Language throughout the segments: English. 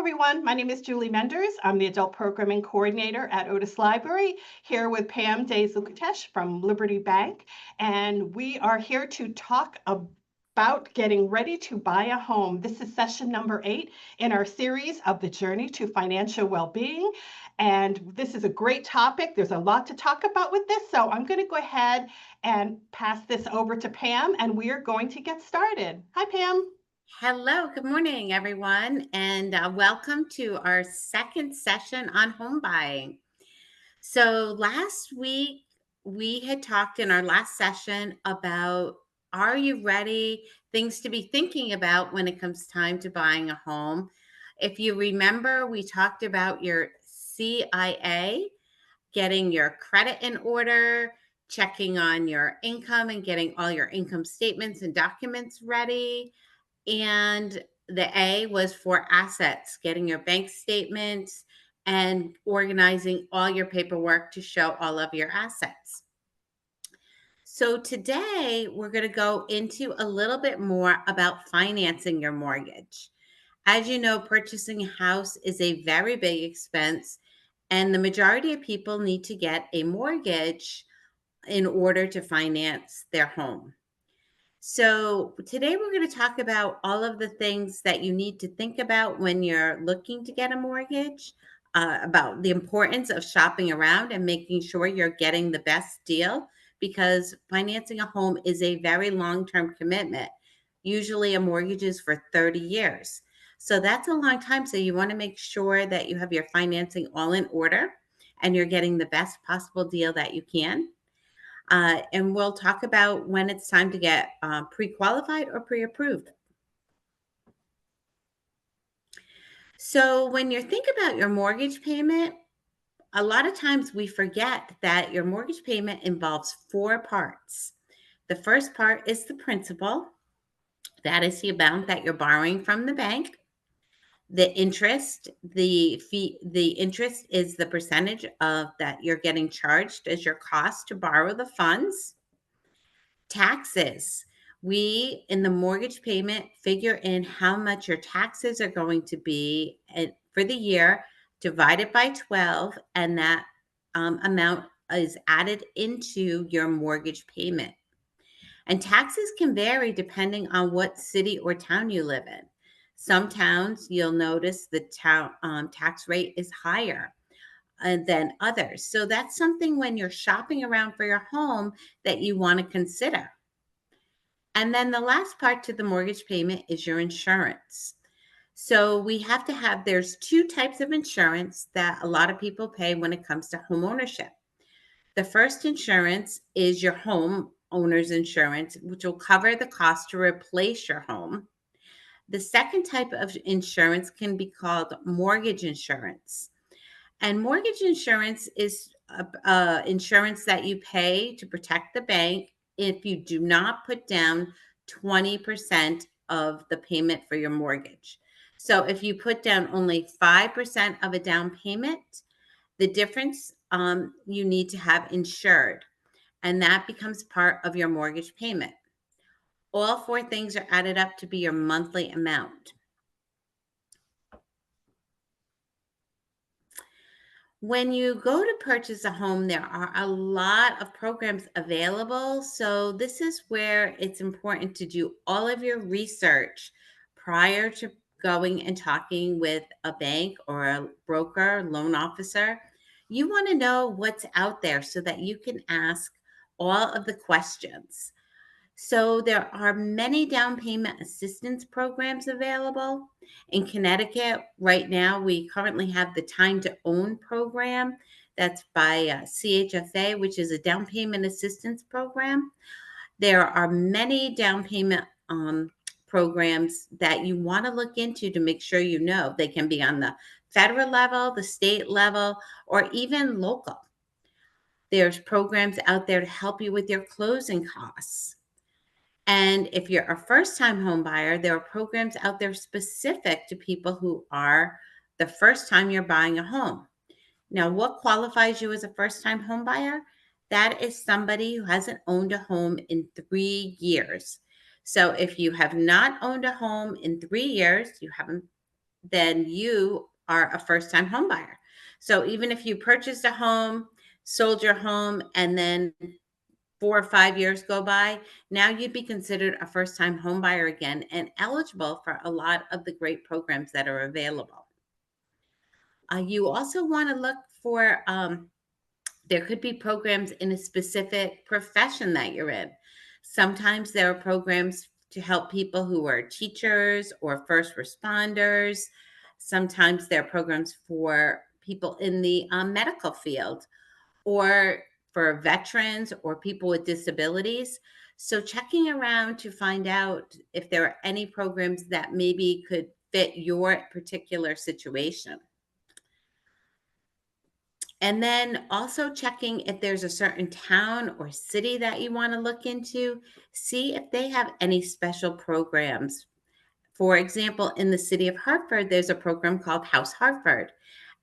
everyone. My name is Julie Menders. I'm the Adult Programming Coordinator at Otis Library, here with Pam Days-Luketich from Liberty Bank. And we are here to talk about getting ready to buy a home. This is session number 8 in our series of the Journey to Financial Well-Being. And this is a great topic. There's a lot to talk about with this. So I'm going to go ahead and pass this over to Pam, and we are going to get started. Hi, Pam. Hello, good morning, everyone, and welcome to our second session on home buying. So last week, we had talked in our last session about, are you ready? Things to be thinking about when it comes time to buying a home. If you remember, we talked about your CIA, getting your credit in order, checking on your income and getting all your income statements and documents ready. And the A was for assets, getting your bank statements and organizing all your paperwork to show all of your assets. So today we're going to go into a little bit more about financing your mortgage. As you know, purchasing a house is a very big expense, and the majority of people need to get a mortgage in order to finance their home. So, today we're going to talk about all of the things that you need to think about when you're looking to get a mortgage, about the importance of shopping around and making sure you're getting the best deal, because financing a home is a very long term commitment. Usually, a mortgage is for 30 years. So, that's a long time. So, you want to make sure that you have your financing all in order and you're getting the best possible deal that you can. And we'll talk about when it's time to get pre-qualified or pre-approved. So when you think about your mortgage payment, a lot of times we forget that your mortgage payment involves 4 parts. The first part is the principal. That is the amount that you're borrowing from the bank. The interest, the fee, the interest is the percentage of that you're getting charged as your cost to borrow the funds. Taxes. We, in the mortgage payment, figure in how much your taxes are going to be for the year, divided by 12, and that amount is added into your mortgage payment. And taxes can vary depending on what city or town you live in. Some towns, you'll notice the town tax rate is higher than others. So that's something when you're shopping around for your home that you want to consider. And then the last part to the mortgage payment is your insurance. So we have to have, there's 2 types of insurance that a lot of people pay when it comes to home ownership. The first insurance is your home owner's insurance, which will cover the cost to replace your home. The second type of insurance can be called mortgage insurance. And mortgage insurance is insurance that you pay to protect the bank if you do not put down 20% of the payment for your mortgage. So if you put down only 5% of a down payment, the difference you need to have insured, and that becomes part of your mortgage payment. All 4 things are added up to be your monthly amount. When you go to purchase a home, there are a lot of programs available. So, this is where it's important to do all of your research prior to going and talking with a bank or a broker, loan officer. You want to know what's out there so that you can ask all of the questions. So there are many down payment assistance programs available. In Connecticut, right now, we currently have the Time to Own program. That's by CHFA, which is a down payment assistance program. There are many down payment programs that you want to look into to make sure you know. They can be on the federal level, the state level, or even local. There's programs out there to help you with your closing costs. And if you're a first-time home buyer, there are programs out there specific to people who are the first time you're buying a home. Now, what qualifies you as a first-time home buyer? That is somebody who hasn't owned a home in 3 years. So if you have not owned a home in 3 years, you haven't then you are a first-time home buyer. So even if you purchased a home, sold your home, and then 4 or 5 years go by, now you'd be considered a first-time home buyer again and eligible for a lot of the great programs that are available. You also want to look for there could be programs in a specific profession that you're in. Sometimes there are programs to help people who are teachers or first responders. Sometimes there are programs for people in the medical field or for veterans or people with disabilities. So, checking around to find out if there are any programs that maybe could fit your particular situation. And then also checking if there's a certain town or city that you want to look into, see if they have any special programs. For example, in the city of Hartford, there's a program called House Hartford.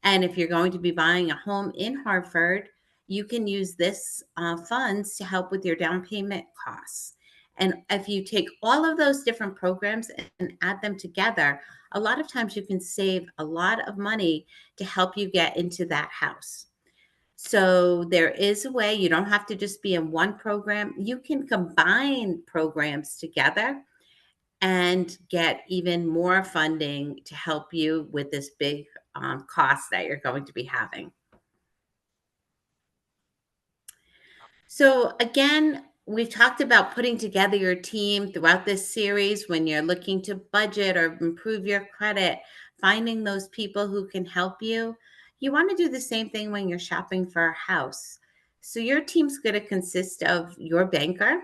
And if you're going to be buying a home in Hartford, you can use this funds to help with your down payment costs. And if you take all of those different programs and add them together, a lot of times you can save a lot of money to help you get into that house. So there is a way, you don't have to just be in one program. You can combine programs together and get even more funding to help you with this big cost that you're going to be having. So, again, we've talked about putting together your team throughout this series when you're looking to budget or improve your credit, finding those people who can help you. You want to do the same thing when you're shopping for a house. So, your team's going to consist of your banker,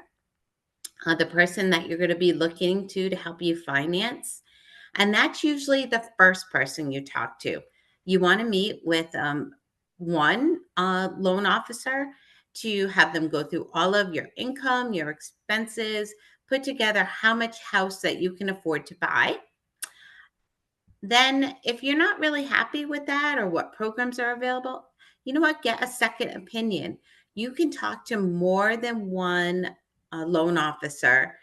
the person that you're going to be looking to help you finance. And that's usually the first person you talk to. You want to meet with one loan officer to have them go through all of your income, your expenses, put together how much house that you can afford to buy. Then, if you're not really happy with that or what programs are available, you know what? Get a second opinion. You can talk to more than one loan officer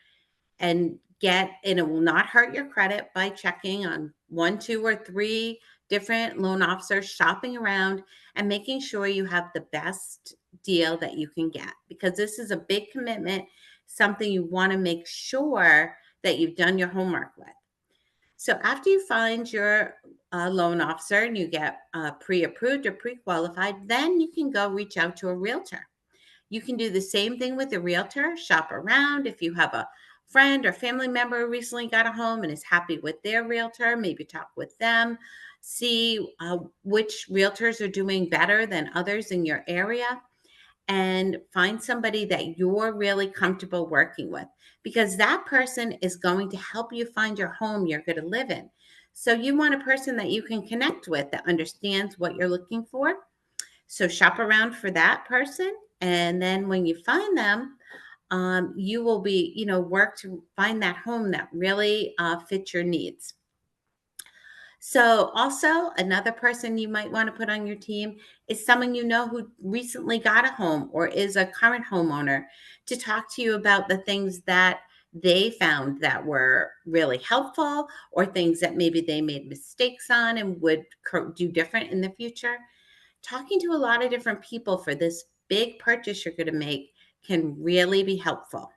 and it will not hurt your credit by checking on one, two, or three different loan officers, shopping around and making sure you have the best deal that you can get, because this is a big commitment, something you want to make sure that you've done your homework with. So after you find your loan officer and you get pre-approved or pre-qualified, then you can go reach out to a realtor. You can do the same thing with a realtor, shop around. If you have a friend or family member who recently got a home and is happy with their realtor, maybe talk with them, see which realtors are doing better than others in your area, and find somebody that you're really comfortable working with, because that person is going to help you find your home you're going to live in. So you want a person that you can connect with that understands what you're looking for. So shop around for that person. And then when you find them, you will be, work to find that home that really fits your needs. So, also, another person you might want to put on your team is someone you know who recently got a home or is a current homeowner, to talk to you about the things that they found that were really helpful, or things that maybe they made mistakes on and would do different in the future. Talking to a lot of different people for this big purchase you're going to make can really be helpful.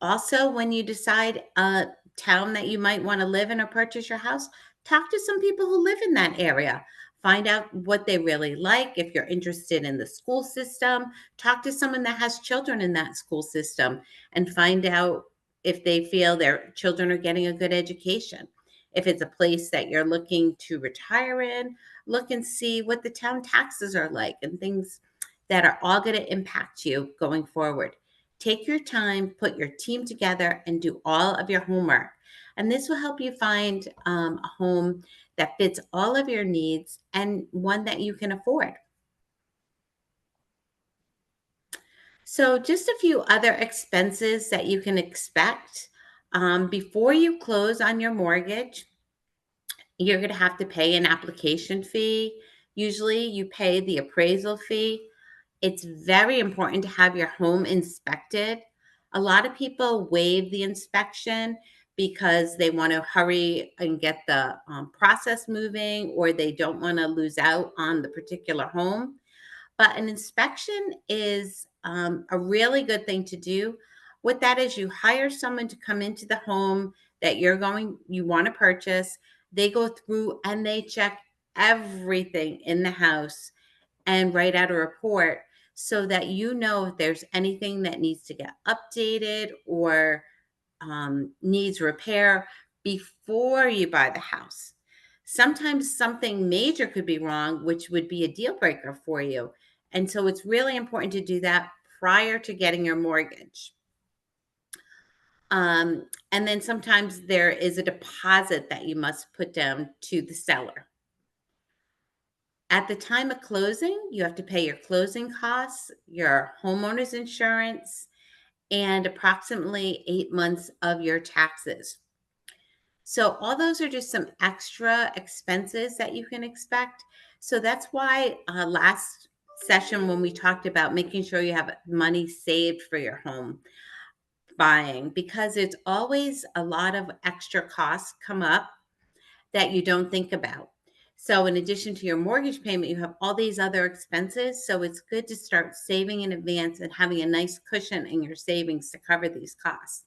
Also, when you decide a town that you might want to live in or purchase your house, talk to some people who live in that area. Find out what they really like. If you're interested in the school system, talk to someone that has children in that school system and find out if they feel their children are getting a good education. If it's a place that you're looking to retire in, look and see what the town taxes are like and things that are all going to impact you going forward. Take your time, put your team together, and do all of your homework. And this will help you find a home that fits all of your needs and one that you can afford. So, just a few other expenses that you can expect. Before you close on your mortgage, you're going to have to pay an application fee. Usually, you pay the appraisal fee. It's very important to have your home inspected. A lot of people waive the inspection because they want to hurry and get the process moving, or they don't want to lose out on the particular home. But an inspection is a really good thing to do. What that is, you hire someone to come into the home that you want to purchase. They go through and they check everything in the house and write out a report so that you know if there's anything that needs to get updated or needs repair before you buy the house. Sometimes something major could be wrong, which would be a deal breaker for you. And so it's really important to do that prior to getting your mortgage. And then sometimes there is a deposit that you must put down to the seller. At the time of closing, you have to pay your closing costs, your homeowner's insurance, and approximately 8 months of your taxes. So all those are just some extra expenses that you can expect. So that's why last session when we talked about making sure you have money saved for your home buying, because it's always a lot of extra costs come up that you don't think about. So in addition to your mortgage payment, you have all these other expenses. So it's good to start saving in advance and having a nice cushion in your savings to cover these costs.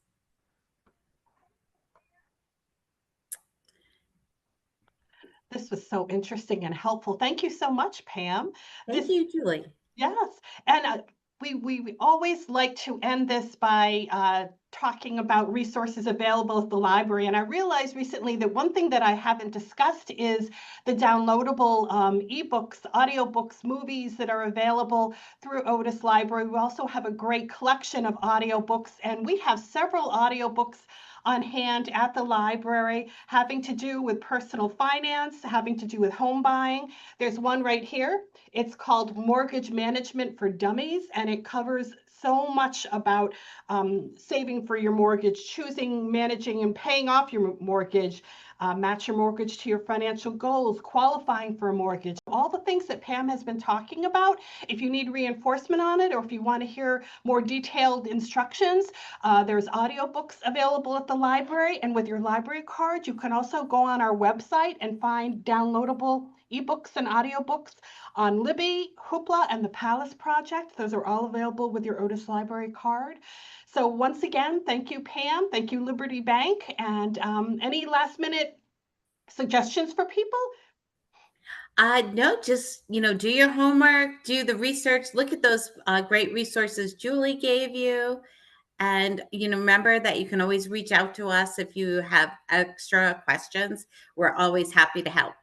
This was so interesting and helpful. Thank you so much, Pam. Thank you, Julie. Yes, and we always like to end this by talking about resources available at the library. And I realized recently that one thing that I haven't discussed is the downloadable ebooks, audiobooks, movies that are available through Otis Library. We also have a great collection of audiobooks, and we have several audiobooks on hand at the library having to do with personal finance, having to do with home buying. There's one right here. It's called Mortgage Management for Dummies, and it covers so much about saving for your mortgage, choosing, managing, and paying off your mortgage, match your mortgage to your financial goals, qualifying for a mortgage, all the things that Pam has been talking about. If you need reinforcement on it, or if you want to hear more detailed instructions, there's audiobooks available at the library. And with your library card, you can also go on our website and find downloadable ebooks and audiobooks on Libby, Hoopla, and the Palace Project. Those are all available with your Otis Library card. So once again, thank you, Pam. Thank you, Liberty Bank. And any last minute suggestions for people? No, just, do your homework, do the research, look at those great resources Julie gave you. And, remember that you can always reach out to us if you have extra questions. We're always happy to help.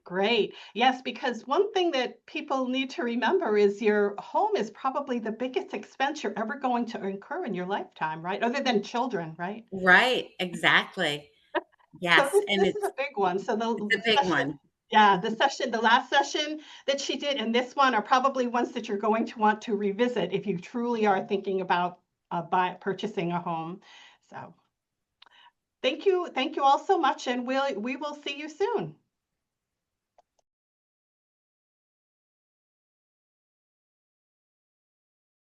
Great. Yes, because one thing that people need to remember is your home is probably the biggest expense you're ever going to incur in your lifetime, right? Other than children, right? Right, exactly. So Yes, and this is a big one. So it's a the big session, one. yeah, the last session that she did and this one are probably ones that you're going to want to revisit if you truly are thinking about purchasing a home. So thank you all so much, and we will see you soon.